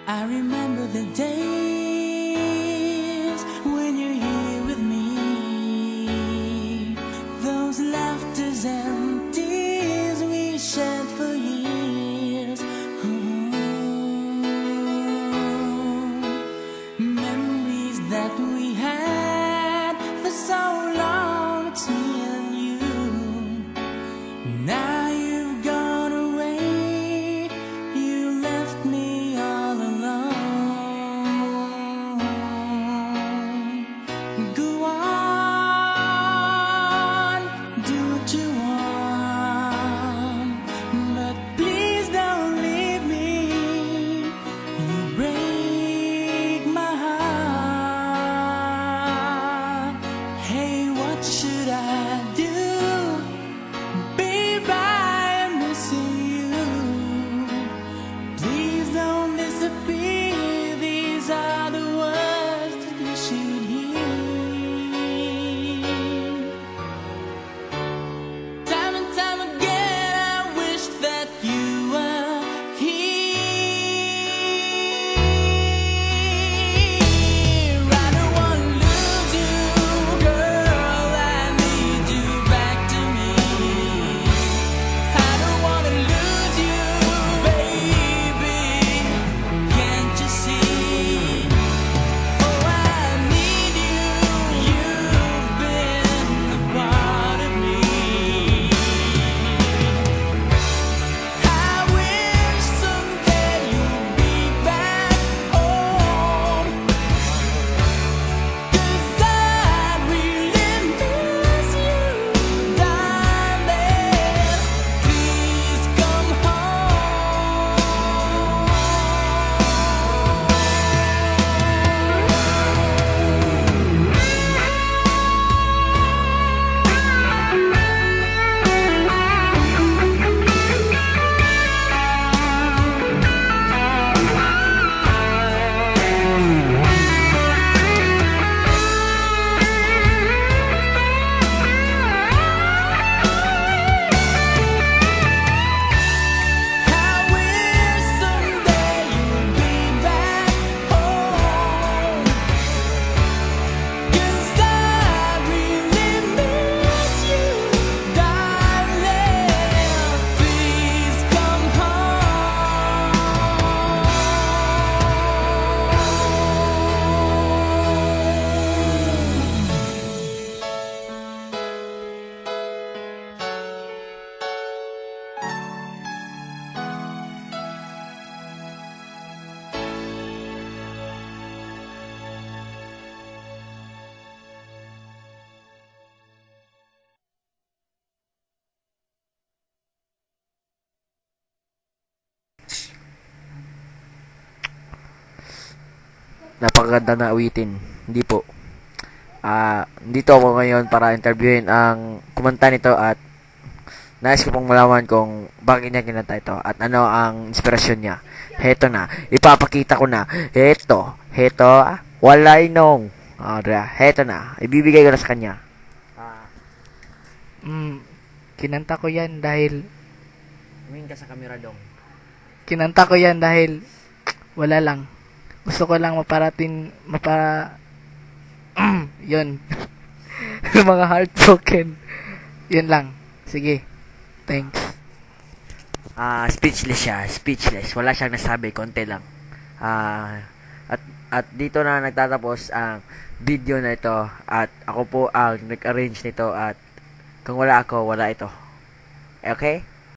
I remember the days when you're here with me, those laughters and tears we shared for years. Memories that we had for so long, it's me and you. Now you've gone away, you left me all alone. Go on, do what you want, but please don't leave me. You break my heart. Hey, what should I do? Babe, I'm missing you. Please don't disappear. These are the words that you should hear. Time and time again, I wish that you were here. I don't want to lose you, girl. I need you back to me. I don't want to lose you, baby. Can't you see? Oh, I need you. You've been a part of me. I wish someday you'd be back home, 'cause I really miss you, darling. Please come I wish someday you'd be back home, 'cause I really miss you, darling. Please come Napakaganda na awitin. Hindi po. Dito ako ngayon para interviewin ang kumanta nito at nais ko pong malaman kung bakit niya kinanta ito at ano ang inspirasyon niya. Heto na. Ipapakita ko na. Heto. Walay nong. Heto na. Ibibigay ko na sa kanya. Kinanta ko yan dahil Tumingin ka sa camera dong. kinanta ko yan dahil wala lang. Gusto ko lang yun. Mga heartbroken. Yun lang. Sige. Thanks. Speechless siya. Speechless. Wala siyang nasabi. Konti lang. At dito na nagtatapos ang video na ito. At ako po ang nag-arrange nito. At kung wala ako, wala ito. Okay?